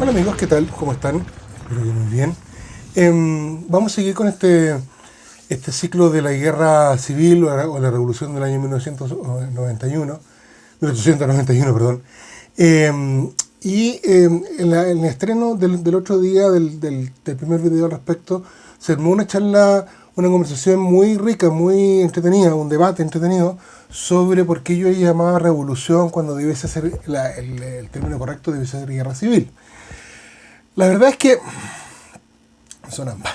Hola amigos, ¿qué tal? ¿Cómo están? Espero que muy bien. Vamos a seguir con este ciclo de la guerra civil o la revolución del año 1991, 1891, perdón. En el estreno del otro día, del primer video al respecto, se armó una charla, una conversación muy rica, muy entretenida, un debate entretenido sobre por qué yo llamaba revolución cuando debiese ser el término correcto, debiese ser guerra civil. La verdad es que son ambas,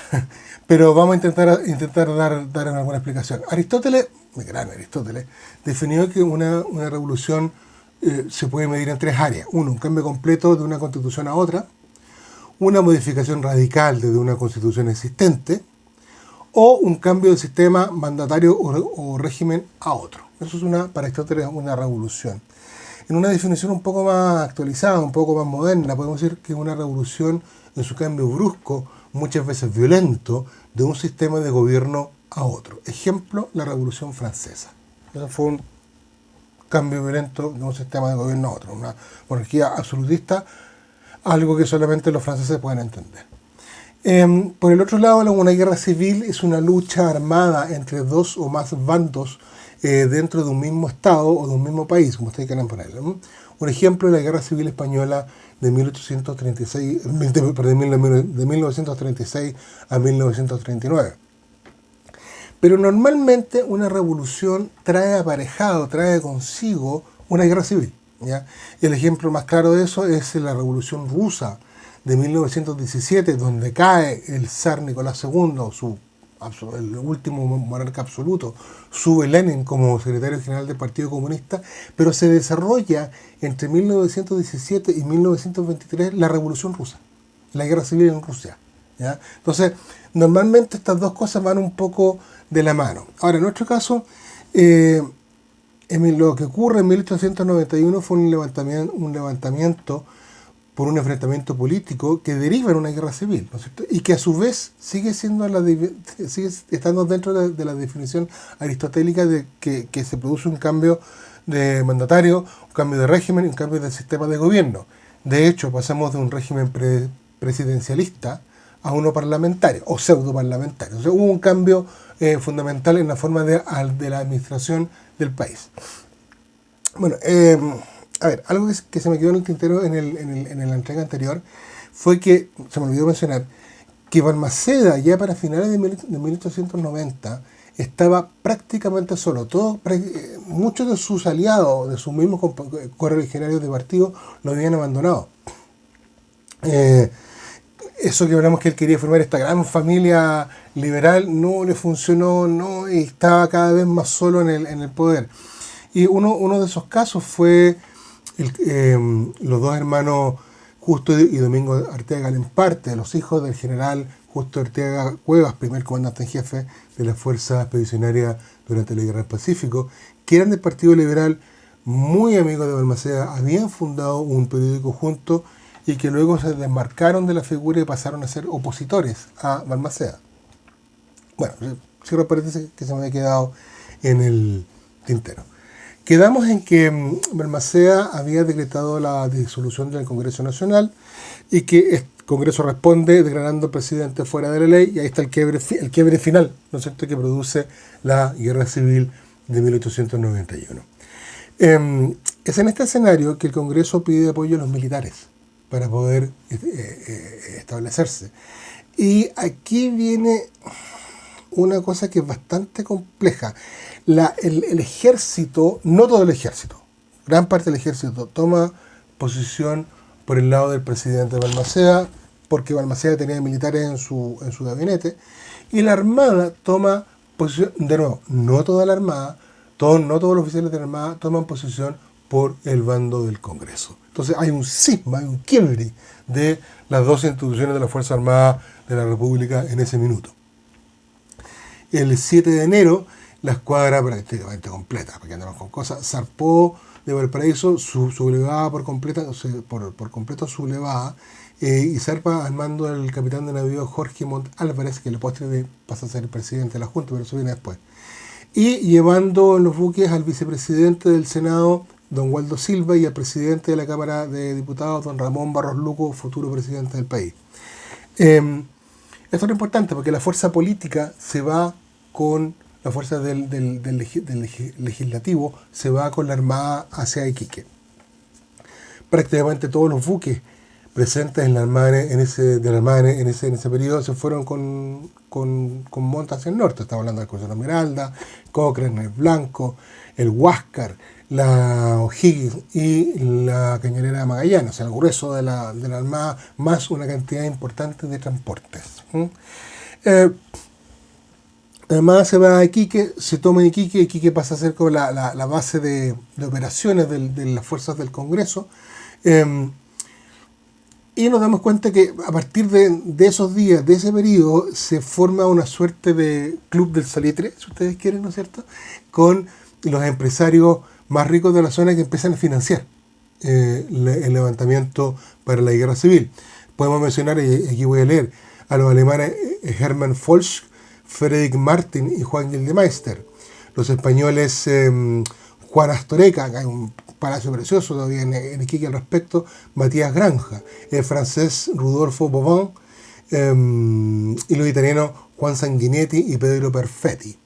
pero vamos a intentar dar alguna explicación. Aristóteles, el gran Aristóteles, definió que una revolución se puede medir en tres áreas. Uno, un cambio completo de una constitución a otra, una modificación radical de una constitución existente, o un cambio de sistema mandatario o régimen a otro. Eso es para Aristóteles una revolución. En una definición un poco más actualizada, un poco más moderna, podemos decir que una revolución en su cambio brusco, muchas veces violento, de un sistema de gobierno a otro. Ejemplo, la Revolución Francesa. Eso fue un cambio violento de un sistema de gobierno a otro, una monarquía absolutista, algo que solamente los franceses pueden entender. Por el otro lado, una guerra civil es una lucha armada entre dos o más bandos dentro de un mismo estado o de un mismo país, como ustedes quieran ponerlo. Un ejemplo es la Guerra Civil Española de 1836, de 1936 a 1939. Pero normalmente una revolución trae consigo una guerra civil, ¿ya? Y el ejemplo más claro de eso es la Revolución Rusa de 1917, donde cae el zar Nicolás II, el último monarca absoluto, sube Lenin como secretario general del Partido Comunista, pero se desarrolla entre 1917 y 1923 la Revolución Rusa, la guerra civil en Rusia, ¿ya? Entonces, normalmente estas dos cosas van un poco de la mano. Ahora, en nuestro caso, lo que ocurre en 1891 fue un levantamiento por un enfrentamiento político que deriva en una guerra civil, ¿no es cierto? Y que a su vez sigue estando dentro de la definición aristotélica de que se produce un cambio de mandatario, un cambio de régimen y un cambio de sistema de gobierno. De hecho, pasamos de un régimen presidencialista a uno parlamentario o pseudo parlamentario. O sea, hubo un cambio fundamental en la forma de la administración del país. Bueno, a ver, algo que se me quedó en el tintero en la entrega anterior fue que, se me olvidó mencionar, que Balmaceda ya para finales de 1890 estaba prácticamente solo. Muchos de sus aliados, de sus mismos correligionarios de partido, lo habían abandonado. Eso que hablamos que él quería formar esta gran familia liberal no le funcionó, no, y estaba cada vez más solo en el poder. Y uno de esos casos fue los dos hermanos Justo y Domingo Arteaga Lemparte, los hijos del general Justo Arteaga Cuevas, primer comandante en jefe de las fuerzas expedicionarias durante la Guerra del Pacífico, que eran del Partido Liberal, muy amigos de Balmaceda, habían fundado un periódico juntos y que luego se desmarcaron de la figura y pasaron a ser opositores a Balmaceda. Bueno, cierro paréntesis que se me había quedado en el tintero. Quedamos en que Balmaceda había decretado la disolución del Congreso Nacional y que el Congreso responde declarando al presidente fuera de la ley, y ahí está el quiebre final, ¿no es cierto?, que produce la Guerra Civil de 1891. Es en este escenario que el Congreso pide apoyo a los militares para poder establecerse. Y aquí viene una cosa que es bastante compleja. El ejército, no todo el ejército, gran parte del ejército toma posición por el lado del presidente Balmaceda, porque Balmaceda tenía militares en su gabinete, y la Armada toma posición, de nuevo, no toda la Armada, no todos los oficiales de la Armada toman posición por el bando del Congreso. Entonces hay un cisma, hay un quiebre de las dos instituciones de la Fuerza Armada de la República en ese minuto. El 7 de enero, la escuadra prácticamente completa, porque andamos con cosas, zarpó de Valparaíso, sublevada por completo sublevada, y zarpa al mando del capitán de navío Jorge Montt Álvarez, que le postre pasa a ser el presidente de la Junta, pero eso viene después. Y llevando en los buques al vicepresidente del Senado, don Waldo Silva, y al presidente de la Cámara de Diputados, don Ramón Barros Luco, futuro presidente del país. Esto es importante porque la fuerza política se va con la fuerza del legislativo, se va con la Armada hacia Iquique. Prácticamente todos los buques presentes en la Armada en ese periodo se fueron con monta hacia el norte. Estamos hablando del Crucero Esmeralda, Cochrane, el Blanco, el Huáscar, la O'Higgins y la Cañonera de Magallanes, o sea, el grueso de la Armada, más una cantidad importante de transportes. Además se va a Iquique, se toma Iquique, Iquique pasa a ser como la base de operaciones de las fuerzas del Congreso. Y nos damos cuenta que a partir de esos días, de ese periodo, se forma una suerte de club del salitre, si ustedes quieren, ¿no es cierto?, con los empresarios más ricos de la zona que empiezan a financiar el levantamiento para la guerra civil. Podemos mencionar, y aquí voy a leer, a los alemanes Hermann Folsch, Friedrich Martin y Juan Gildemeister. Los españoles Juan Astoreca, hay un palacio precioso todavía en Iquique al respecto, Matías Granja, el francés Rudolfo Bobon, y los italianos Juan Sanguinetti y Pedro Perfetti.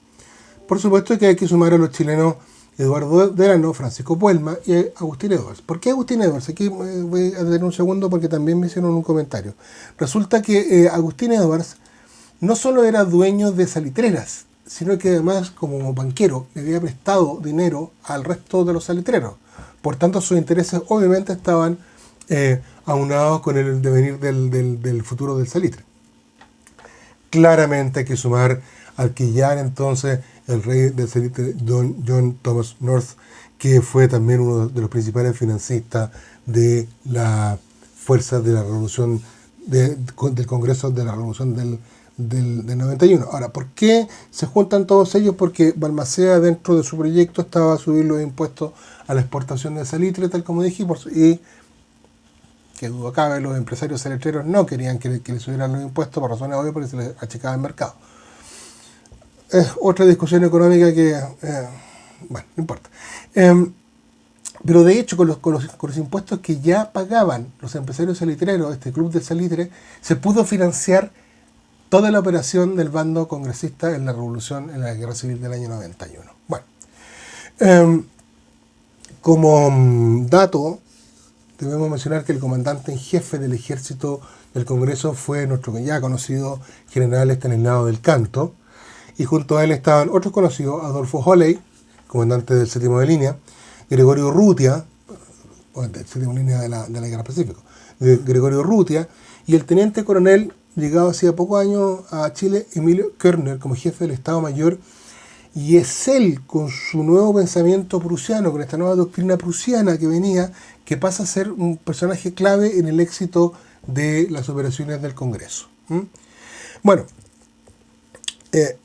Por supuesto que hay que sumar a los chilenos Eduardo Delano, Francisco Puelma y Agustín Edwards. ¿Por qué Agustín Edwards? Aquí voy a detener un segundo porque también me hicieron un comentario. Resulta que Agustín Edwards no solo era dueño de salitreras, sino que además, como banquero, le había prestado dinero al resto de los salitreros. Por tanto, sus intereses obviamente estaban aunados con el devenir del futuro del salitre. Claramente hay que sumar al que ya era entonces el rey del salitre, don John Thomas North, que fue también uno de los principales financistas de la fuerza de la revolución del Congreso de la Revolución del 91. Ahora, ¿por qué se juntan todos ellos? Porque Balmaceda, dentro de su proyecto, estaba a subir los impuestos a la exportación de salitre, tal como dije, y que duda cabe, los empresarios salitreros no querían que le subieran los impuestos por razones obvias, porque se les achicaba el mercado. Es otra discusión económica que, bueno, no importa. Pero de hecho, con los impuestos que ya pagaban los empresarios salitreros, este club del salitre, se pudo financiar toda la operación del bando congresista en la revolución, en la guerra civil del año 91. Bueno, como dato, debemos mencionar que el comandante en jefe del ejército del Congreso fue nuestro ya conocido general Estanislao del Canto, y junto a él estaban otros conocidos, Adolfo Holley, comandante del 7º de línea, Gregorio Urrutia, del 7º de línea de la Guerra Pacífico, Gregorio Urrutia, y el teniente coronel, llegado hacía pocos años a Chile, Emilio Körner, como jefe del Estado Mayor, y es él, con su nuevo pensamiento prusiano, con esta nueva doctrina prusiana que venía, que pasa a ser un personaje clave en el éxito de las operaciones del Congreso. Bueno,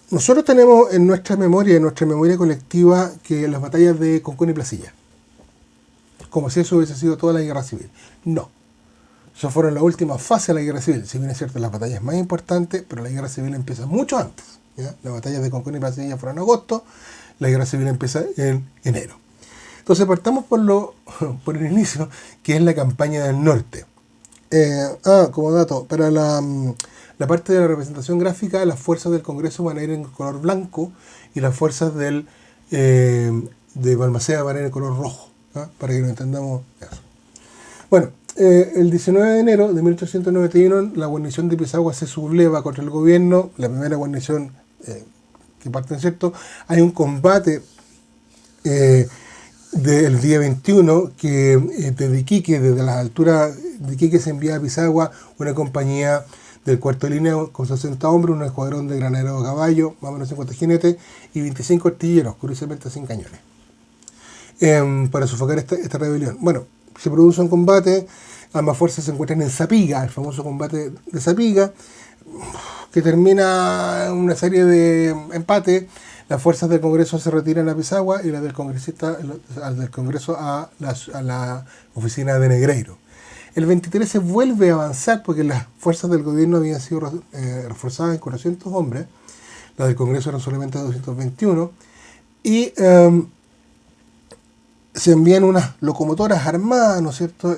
nosotros tenemos en nuestra memoria colectiva, que las batallas de Concón y Placilla, como si eso hubiese sido toda la guerra civil. No. Eso fueron la última fase de la guerra civil. Si bien es cierto, las batallas más importantes, pero la guerra civil empieza mucho antes, ¿ya? Las batallas de Concón y Placilla fueron en agosto, la guerra civil empieza en enero. Entonces partamos por el inicio, que es la campaña del norte. Como dato, para la parte de la representación gráfica, las fuerzas del Congreso van a ir en color blanco y las fuerzas de Balmaceda van a ir en color rojo, ¿ya? Para que lo entendamos eso. Bueno, el 19 de enero de 1891 la guarnición de Pisagua se subleva contra el gobierno, la primera guarnición que parte, ¿cierto? Hay un combate del día 21 que desde Iquique, desde las alturas de Iquique, se envía a Pisagua una compañía del 4º de línea con 60 hombres, un escuadrón de granaderos a caballo, más o menos 50 jinetes y 25 artilleros, curiosamente sin cañones, para sofocar esta rebelión. Bueno, se produce un combate, ambas fuerzas se encuentran en Zapiga, el famoso combate de Zapiga, que termina en una serie de empates. Las fuerzas del Congreso se retiran a Pisagua y las del Congreso a la oficina de Negreiro. El 23 se vuelve a avanzar porque las fuerzas del gobierno habían sido reforzadas en 400 hombres, las del Congreso eran solamente 221, y se envían unas locomotoras armadas, ¿no es cierto?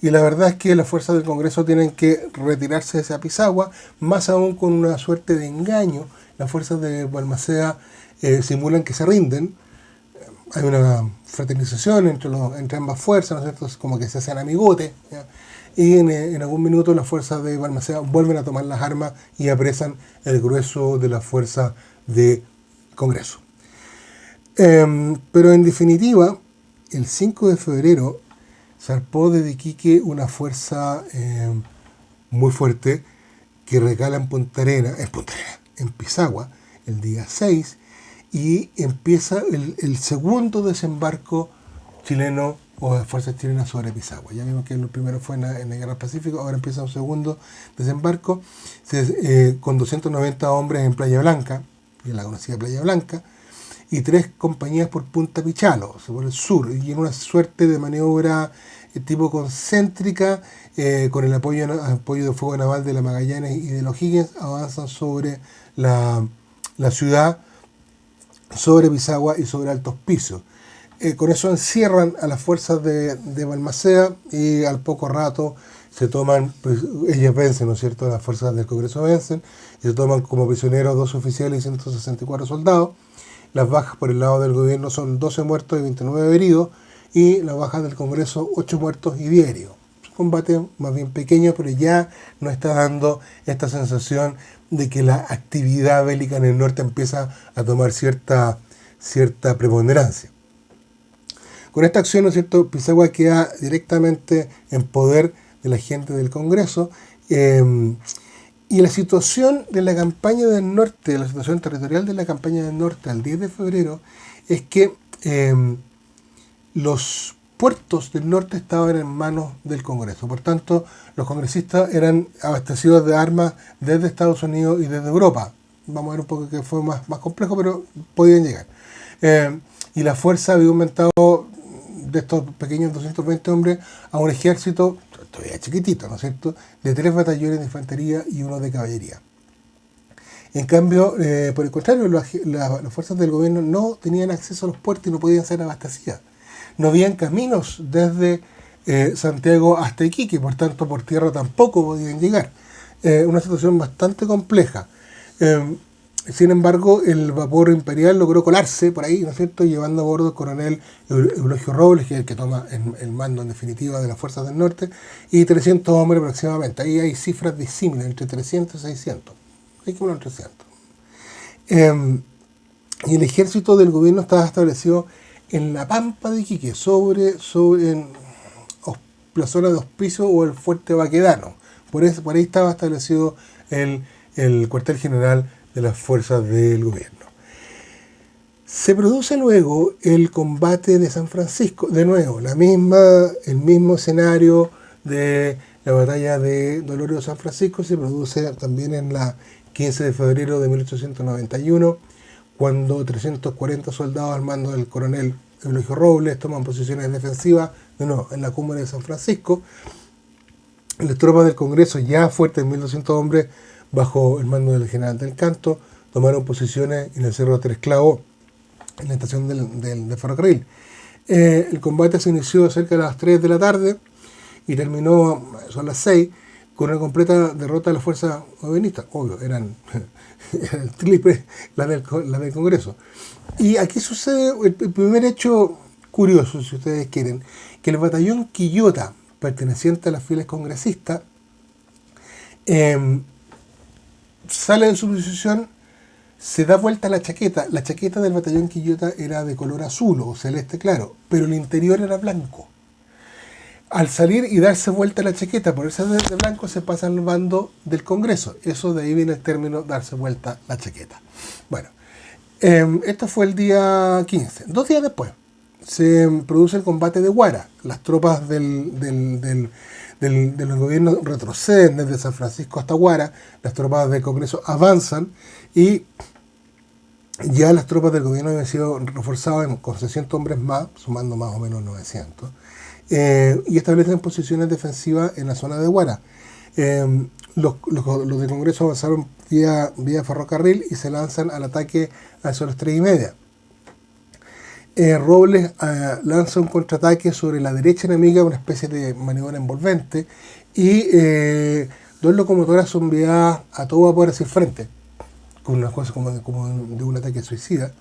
Y la verdad es que las fuerzas del Congreso tienen que retirarse de esa Pisagua, más aún con una suerte de engaño. Las fuerzas de Balmaceda simulan que se rinden. Hay una fraternización entre ambas fuerzas, ¿no es cierto? Es como que se hacen amigotes, ¿ya? Y en algún minuto las fuerzas de Balmaceda vuelven a tomar las armas y apresan el grueso de la fuerza de Congreso. Pero en definitiva, el 5 de febrero zarpó desde Iquique una fuerza muy fuerte que recala en Pisagua, el día 6, y empieza el segundo desembarco chileno o de fuerzas chilenas sobre Pisagua. Ya vimos que el primero fue en la Guerra del Pacífico, ahora empieza un segundo desembarco con 290 hombres en Playa Blanca, en la conocida Playa Blanca, y 3 compañías por Punta Pichalo, por el sur, y en una suerte de maniobra tipo concéntrica, con el apoyo de fuego naval de la Magallanes y de los Higgins, avanzan sobre la ciudad, sobre Pisagua y sobre Altos Pisos. Con eso encierran a las fuerzas de Balmaceda y al poco rato se toman, pues, ellas vencen, ¿no es cierto? Las fuerzas del Congreso vencen y se toman como prisioneros 2 oficiales y 164 soldados. Las bajas por el lado del gobierno son 12 muertos y 29 heridos, y las bajas del Congreso 8 muertos y 10 heridos. Es un combate más bien pequeño, pero ya nos está dando esta sensación de que la actividad bélica en el norte empieza a tomar cierta preponderancia. Con esta acción, ¿no es cierto?, Pisagua queda directamente en poder de la gente del Congreso, y la situación de la campaña del norte, la situación territorial de la campaña del norte al 10 de febrero, es que los puertos del norte estaban en manos del Congreso. Por tanto, los congresistas eran abastecidos de armas desde Estados Unidos y desde Europa. Vamos a ver un poco que fue más complejo, pero podían llegar. Y la fuerza había aumentado de estos pequeños 220 hombres a un ejército todavía chiquitito, ¿no es cierto?, de 3 batallones de infantería y 1 de caballería. En cambio, por el contrario, las fuerzas del gobierno no tenían acceso a los puertos y no podían ser abastecidas. No habían caminos desde Santiago hasta Iquique, por tanto por tierra tampoco podían llegar. Una situación bastante compleja. Sin embargo, el vapor imperial logró colarse por ahí, ¿no es cierto?, llevando a bordo al coronel Eulogio Robles, que es el que toma el mando en definitiva de las fuerzas del norte, y 300 hombres aproximadamente. Ahí hay cifras disímiles, entre 300 y 600. Hay que poner 300. Y el ejército del gobierno estaba establecido en la pampa de Iquique, en la zona de Hospicio o el Fuerte Baquedano. Por ahí estaba establecido el cuartel general de las fuerzas del gobierno. Se produce luego el combate de San Francisco, de nuevo, el mismo escenario de la batalla de Dolores de San Francisco se produce también en la 15 de febrero de 1891, cuando 340 soldados al mando del coronel Eulogio Robles toman posiciones defensivas, de nuevo, en la cumbre de San Francisco. Las tropas del Congreso, ya fuertes, 1.200 hombres, bajo el mando del general del Canto, tomaron posiciones en el Cerro Tres Clavos, en la estación del ferrocarril. El combate se inició cerca de las 3 de la tarde y terminó, son las 6, con una completa derrota de las fuerzas gobernistas. Obvio, eran el triple la del Congreso. Y aquí sucede el primer hecho curioso, si ustedes quieren, que el batallón Quillota, perteneciente a las filas congresistas, sale de su posición, se da vuelta la chaqueta. La chaqueta del batallón Quillota era de color azul o celeste claro, pero el interior era blanco. Al salir y darse vuelta la chaqueta, por ese de blanco, se pasa al bando del Congreso. Eso, de ahí viene el término darse vuelta la chaqueta. Bueno, esto fue el día 15. 2 días después se produce el combate de Huara. Las tropas del gobierno retroceden desde San Francisco hasta Huara, las tropas del Congreso avanzan y ya las tropas del gobierno habían sido reforzadas con 600 hombres más, sumando más o menos 900, y establecen posiciones defensivas en la zona de Huara. Los del Congreso avanzaron vía ferrocarril y se lanzan al ataque a eso a las 3:30. Robles lanza un contraataque sobre la derecha enemiga, una especie de maniobra envolvente, y dos locomotoras son enviadas a todo vapor hacia el frente, con una cosa como de un ataque suicida,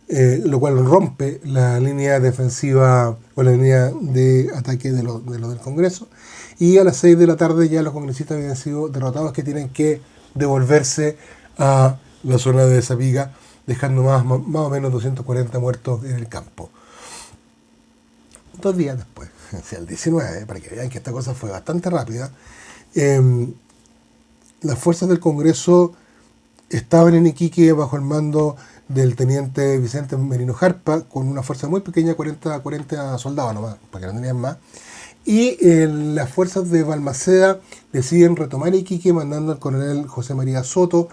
lo cual rompe la línea defensiva o la línea de ataque de los del Congreso, y a las 6 de la tarde ya los congresistas habían sido derrotados, que tienen que devolverse a la zona de Sapiga, dejando más o menos 240 muertos en el campo. 2 días después, o sea, el 19, para que vean que esta cosa fue bastante rápida, las fuerzas del Congreso estaban en Iquique bajo el mando del teniente Vicente Merino Jarpa, con una fuerza muy pequeña, 40 soldados nomás, para que no tenían más. Y las fuerzas de Balmaceda deciden retomar Iquique, mandando al coronel José María Soto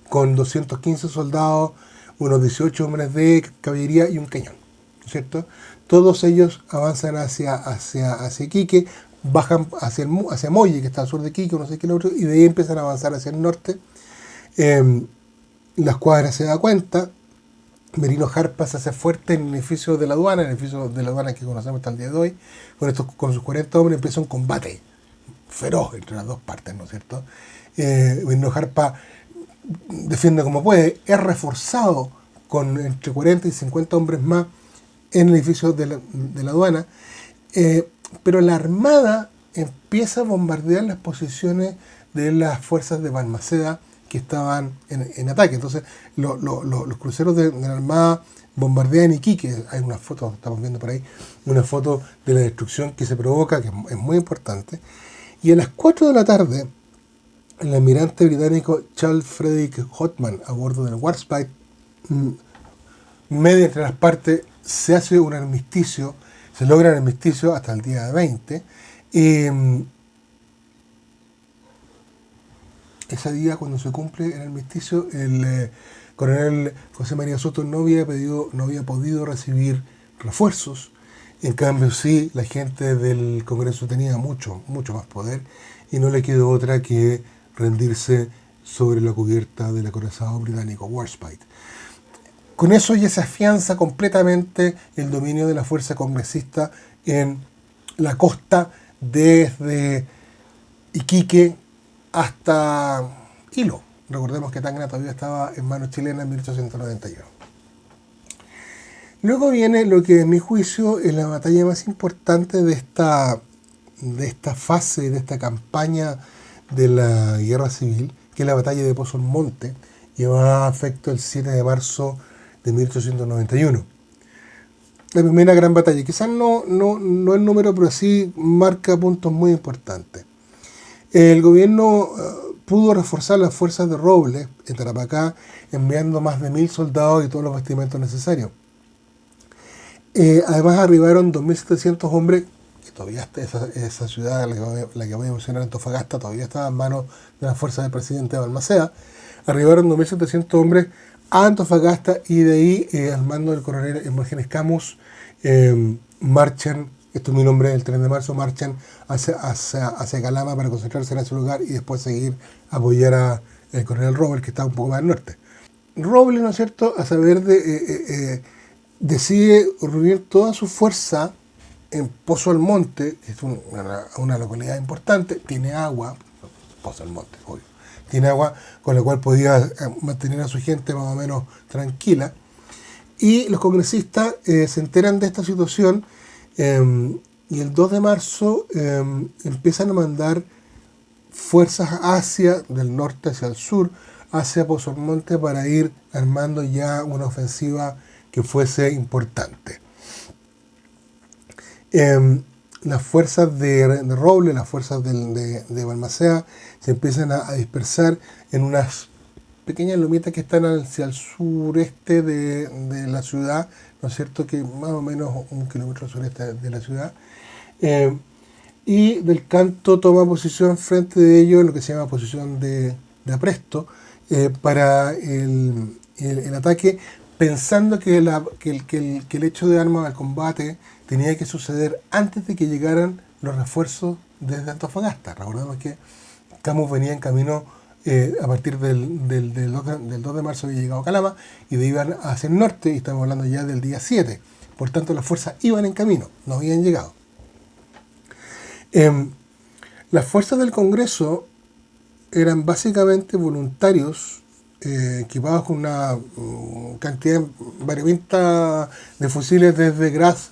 con 215 soldados, unos 18 hombres de caballería y un cañón, ¿cierto? Todos ellos avanzan hacia Iquique, bajan hacia Molle, que está al sur de Iquique, no sé qué otro, y de ahí empiezan a avanzar hacia el norte. La escuadra se da cuenta. Merino Jarpa se hace fuerte en el edificio de la aduana, que conocemos hasta el día de hoy. Con sus 40 hombres empieza un combate feroz entre las dos partes, ¿no es cierto? Merino Jarpa defiende como puede, es reforzado con entre 40 y 50 hombres más en el edificio de la aduana, pero la Armada empieza a bombardear las posiciones de las fuerzas de Balmaceda que estaban en ataque. Entonces los cruceros de la Armada bombardean Iquique. Hay una foto, estamos viendo por ahí, una foto de la destrucción que se provoca, que es muy importante. Y a las 4 de la tarde, el almirante británico Charles Frederick Hotman, a bordo del Warspite, media entre las partes, se hace un armisticio, se logra el armisticio hasta el día 20. Ese día, cuando se cumple el armisticio, el coronel José María Soto no había podido recibir refuerzos. En cambio, sí, la gente del Congreso tenía mucho más poder, y no le quedó otra que rendirse sobre la cubierta del acorazado británico Warspite. Con eso ya se afianza completamente el dominio de la fuerza congresista en la costa, desde Iquique hasta Hilo. Recordemos que Tacna todavía estaba en manos chilenas en 1891. Luego viene lo que, en mi juicio, es la batalla más importante de esta fase, de esta campaña de la Guerra Civil, que es la batalla de Pozo Almonte, llevada a efecto el 7 de marzo de 1891. La primera gran batalla, quizás no el número, pero sí marca puntos muy importantes. El gobierno pudo reforzar las fuerzas de Robles en Tarapacá, enviando más de 1.000 soldados y todos los bastimentos necesarios. Además arribaron 2.700 hombres, que todavía esa ciudad, la que voy a mencionar, Antofagasta, todavía estaba en manos de las fuerzas del presidente Balmaceda. Arribaron 2.700 hombres a Antofagasta, y de ahí, al mando del coronel Hermógenes Camus, marchan, esto es mi nombre, el 3 de marzo, marchan hacia Calama para concentrarse en ese lugar y después seguir a apoyar al coronel Robles, que está un poco más al norte. Robles, ¿no es cierto?, a saber decide reunir toda su fuerza en Pozo Almonte, que es una localidad importante, tiene agua, Pozo Almonte, obvio, tiene agua con la cual podía mantener a su gente más o menos tranquila. Y los congresistas se enteran de esta situación, y el 2 de marzo empiezan a mandar fuerzas del norte hacia el sur, hacia Pozo Almonte, para ir armando ya una ofensiva que fuese importante. Las fuerzas de Robles, las fuerzas de Balmaceda, se empiezan a dispersar en unas pequeñas lomitas que están hacia el sureste de la ciudad, ¿no es cierto?, que más o menos 1 kilómetro al sureste de la ciudad. Y Del Canto toma posición frente de ellos, en lo que se llama posición de apresto, para el ataque, pensando que el hecho de armas al combate tenía que suceder antes de que llegaran los refuerzos desde Antofagasta. Recordemos que Camus venía en camino, a partir del 2 de marzo había llegado a Calama, y de ahí iban hacia el norte, y estamos hablando ya del día 7. Por tanto, las fuerzas iban en camino, no habían llegado. Las fuerzas del Congreso eran básicamente voluntarios equipados con una cantidad variopinta de fusiles desde Graz,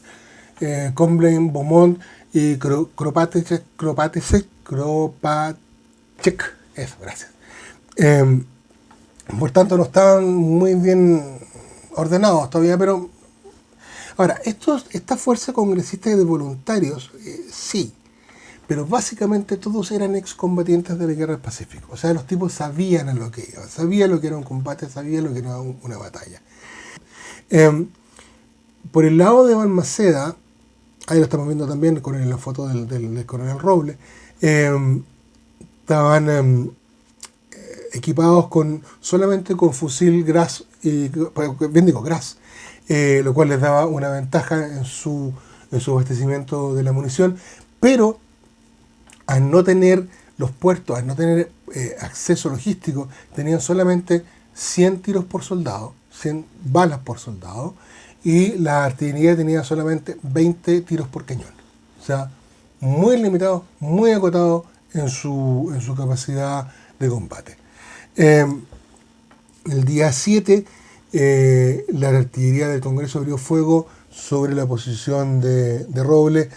Comblain, Beaumont y Kropatschek, eso, gracias. Por tanto, no estaban muy bien ordenados todavía, pero ahora, esta fuerza congresista de voluntarios, sí, pero básicamente todos eran excombatientes de la Guerra del Pacífico. O sea, los tipos sabían a lo que iban, sabían lo que era un combate, sabían lo que era una batalla. Por el lado de Balmaceda, ahí lo estamos viendo también con la foto del coronel Robles, estaban equipados solamente con fusil Graz, Graz, lo cual les daba una ventaja en su abastecimiento de la munición, pero al no tener los puertos, al no tener acceso logístico, tenían solamente 100 tiros por soldado, 100 balas por soldado, y la artillería tenía solamente 20 tiros por cañón. O sea, muy limitado, muy acotado en su capacidad de combate. El día 7, la artillería del Congreso abrió fuego sobre la posición de Robles.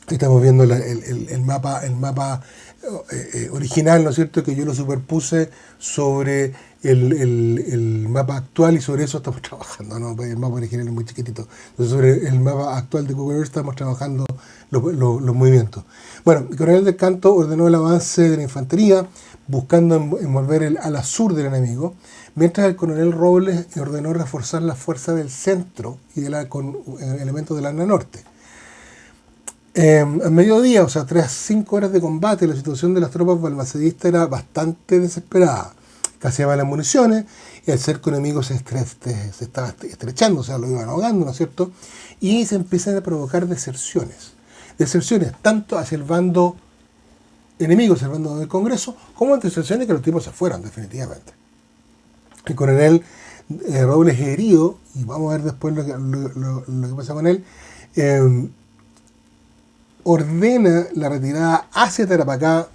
Estamos viendo el mapa original, ¿no es cierto?, que yo lo superpuse sobre el mapa actual, y sobre eso estamos trabajando, ¿no? El mapa original es muy chiquitito. Entonces, sobre el mapa actual de Google Earth estamos trabajando los movimientos. Bueno, el coronel del Canto ordenó el avance de la infantería, buscando envolver el ala sur del enemigo, mientras el coronel Robles ordenó reforzar las fuerzas del centro y con elementos del ala norte. A mediodía, o sea, 5 horas de combate, la situación de las tropas balmacedistas era bastante desesperada. Escaseaban las municiones, y el cerco enemigo se estaba estrechando, o sea, lo iban ahogando, ¿no es cierto? Y se empiezan a provocar deserciones. Deserciones tanto hacia el bando enemigo, hacia el bando del Congreso, como deserciones que los tipos se fueron, definitivamente. El coronel Robles es herido, y vamos a ver después lo que pasa con él. Ordena la retirada hacia Tarapacá,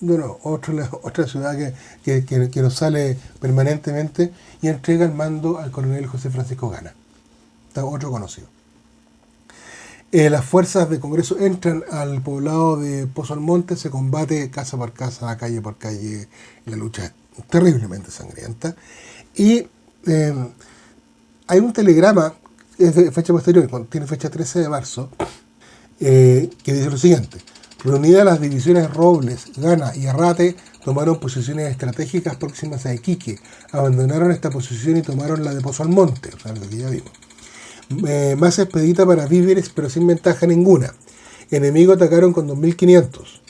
bueno, otra ciudad que nos sale permanentemente, y entrega el mando al coronel José Francisco Gana, otro conocido. Las fuerzas del Congreso entran al poblado de Pozo Almonte, se combate casa por casa, calle por calle, la lucha es terriblemente sangrienta, y hay un telegrama, es de fecha posterior, tiene fecha 13 de marzo, que dice lo siguiente: reunidas las divisiones Robles, Gana y Arrate, tomaron posiciones estratégicas próximas a Iquique, abandonaron esta posición y tomaron la de Pozo Almonte, o sea, lo que ya vimos. Más expedita para víveres, pero sin ventaja ninguna. Enemigo atacaron con 2.500.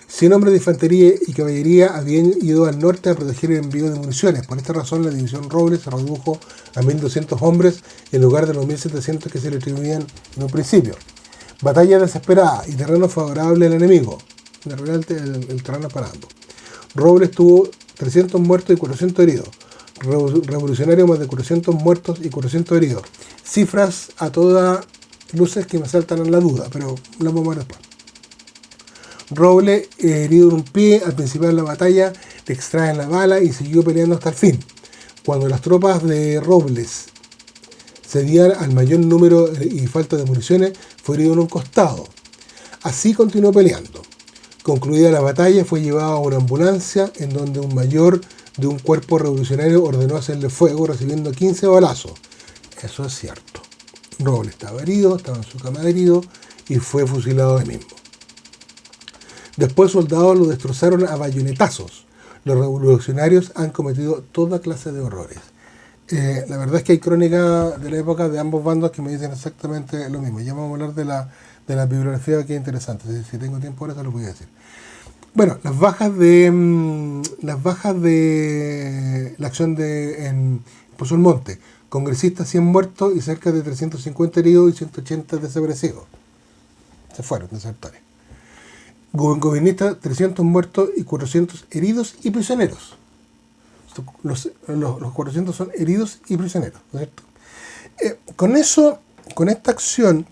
100 hombres de infantería y caballería habían ido al norte a proteger el envío de municiones. Por esta razón, la división Robles se redujo a 1.200 hombres en lugar de los 1.700 que se le atribuían en un principio. Batalla desesperada y terreno favorable al enemigo. En realidad el terreno para ambos. Robles tuvo 300 muertos y 400 heridos. Revolucionario más de 400 muertos y 400 heridos. Cifras a todas luces que me saltan en la duda, pero las vamos a ver después. Robles, herido en un pie, al principio de la batalla, le extraen la bala y siguió peleando hasta el fin. Cuando las tropas de Robles cedían al mayor número y falta de municiones, fue herido en un costado. Así continuó peleando. Concluida la batalla, fue llevado a una ambulancia en donde un mayor de un cuerpo revolucionario ordenó hacerle fuego, recibiendo 15 balazos. Eso es cierto. Robles estaba herido, estaba en su cama herido, y fue fusilado ahí mismo. Después soldados lo destrozaron a bayonetazos. Los revolucionarios han cometido toda clase de horrores. La verdad es que hay crónicas de la época de ambos bandos que me dicen exactamente lo mismo. Ya vamos a hablar de la bibliografía, que es interesante. Si tengo tiempo ahora, se lo voy a decir. Bueno, las bajas de la acción en Pozo Almonte. Congresistas 100 muertos y cerca de 350 heridos y 180 desaparecidos. Se fueron desertores. Gobernistas 300 muertos y 400 heridos y prisioneros. Los 400 son heridos y prisioneros, ¿cierto? Con eso, con esta acción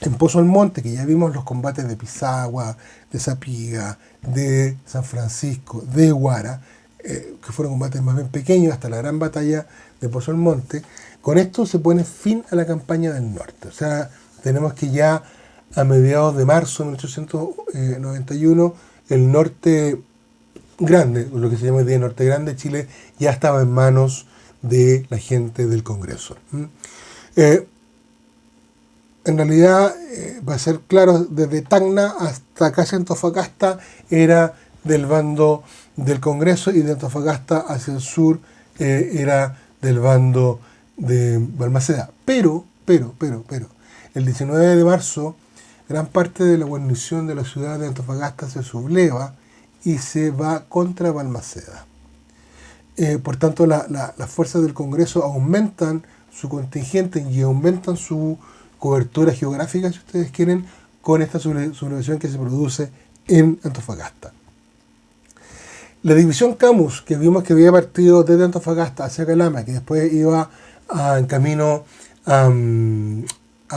en Pozo Almonte, que ya vimos los combates de Pisagua, de Sapiga, de San Francisco, de Huara, que fueron combates más bien pequeños hasta la gran batalla de Pozo Almonte, con esto se pone fin a la campaña del norte. O sea, tenemos que ya a mediados de marzo de 1891 el norte grande, lo que se llama el día norte grande, Chile ya estaba en manos de la gente del Congreso. En realidad, va a ser claro, desde Tacna hasta casi Antofagasta era del bando del Congreso, y de Antofagasta hacia el sur era del bando de Balmaceda. Pero, el 19 de marzo, gran parte de la guarnición de la ciudad de Antofagasta se subleva y se va contra Balmaceda. Por tanto, las fuerzas del Congreso aumentan su contingente y aumentan su cobertura geográfica, si ustedes quieren, con esta sublevación que se produce en Antofagasta. La división Camus, que vimos que había partido desde Antofagasta hacia Calama, que después iba en camino a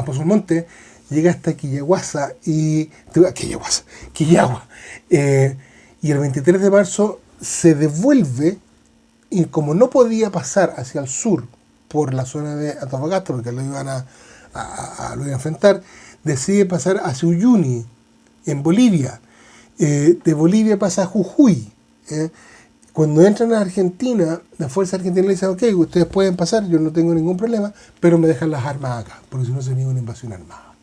Pozo Almonte, llega hasta Quillagua, y el 23 de marzo se devuelve, y como no podía pasar hacia el sur por la zona de Antofagasta, porque lo iban a enfrentar, decide pasar hacia Uyuni, en Bolivia. De Bolivia pasa a Jujuy. Cuando entran a Argentina, la fuerza argentina le dice: ok, ustedes pueden pasar, yo no tengo ningún problema, pero me dejan las armas acá, porque si no sería una invasión armada.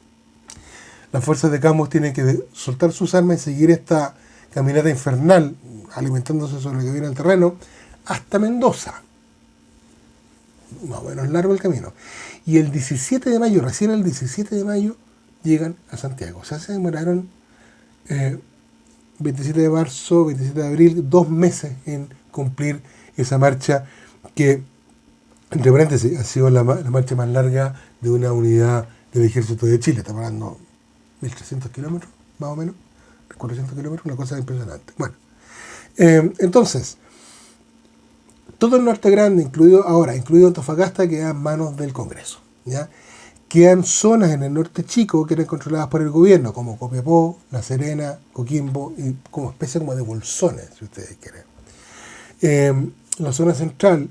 Las fuerzas de Camus tienen que soltar sus armas y seguir esta caminata infernal, alimentándose sobre lo que viene al terreno, hasta Mendoza. Más o menos largo el camino. Y el 17 de mayo, recién el 17 de mayo, llegan a Santiago. O sea, se demoraron 27 de marzo, 27 de abril, 2 meses en cumplir esa marcha que, entre paréntesis, ha sido la marcha más larga de una unidad del ejército de Chile. Estamos hablando 1.300 kilómetros, más o menos, 400 kilómetros, una cosa impresionante. Bueno, entonces, todo el norte grande, incluido Antofagasta, queda en manos del Congreso, ¿ya? Quedan zonas en el norte chico que eran controladas por el gobierno, como Copiapó, La Serena, Coquimbo, y como especie como de bolsones, si ustedes quieren. La zona central,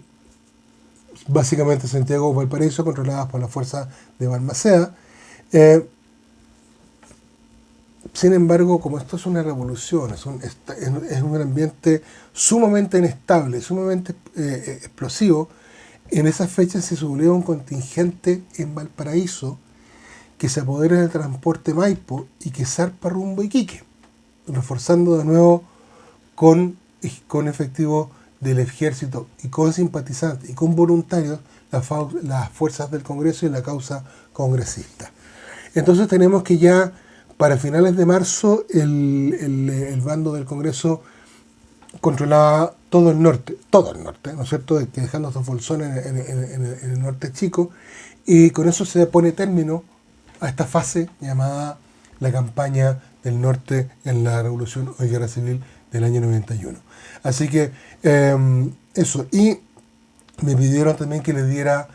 básicamente Santiago y Valparaíso, controladas por la fuerza de Balmaceda. Sin embargo, como esto es una revolución, es un ambiente sumamente inestable, sumamente explosivo, en esas fechas se subleva un contingente en Valparaíso que se apodera del transporte Maipo y que zarpa rumbo a Iquique, reforzando de nuevo con efectivos del ejército y con simpatizantes y con voluntarios las fuerzas del Congreso y la causa congresista. Entonces tenemos que ya para finales de marzo el bando del Congreso controlaba todo el norte, ¿no es cierto?, dejando estos bolsones en el norte chico, y con eso se pone término a esta fase llamada la campaña del norte en la Revolución o Guerra Civil del año 91. Así que eso, y me pidieron también que les diera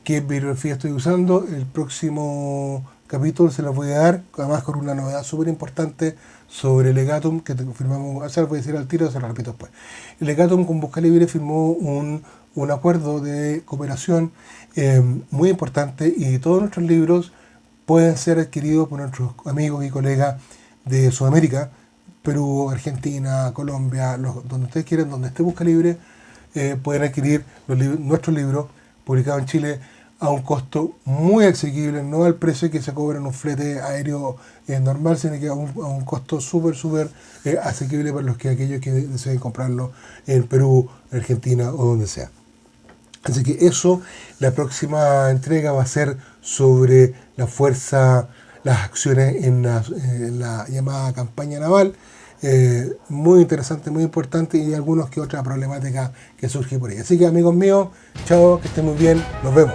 qué bibliografía estoy usando. El próximo capítulo se los voy a dar, además con una novedad súper importante sobre el Legatum, que firmamos, o sea, lo voy a decir al tiro, se lo repito después. El Legatum con Busca Libre firmó un acuerdo de cooperación muy importante, y todos nuestros libros pueden ser adquiridos por nuestros amigos y colegas de Sudamérica, Perú, Argentina, Colombia, donde ustedes quieran, donde esté Busca Libre, pueden adquirir nuestros libros publicados en Chile a un costo muy asequible, no al precio que se cobra en un flete aéreo normal, sino que a un costo súper asequible para aquellos que deseen comprarlo en Perú, Argentina o donde sea. Así que eso, la próxima entrega va a ser sobre la fuerza, las acciones en la llamada campaña naval. Muy interesante, muy importante, y algunos que otra problemática que surge por ahí. Así que, amigos míos, chao, que estén muy bien, nos vemos.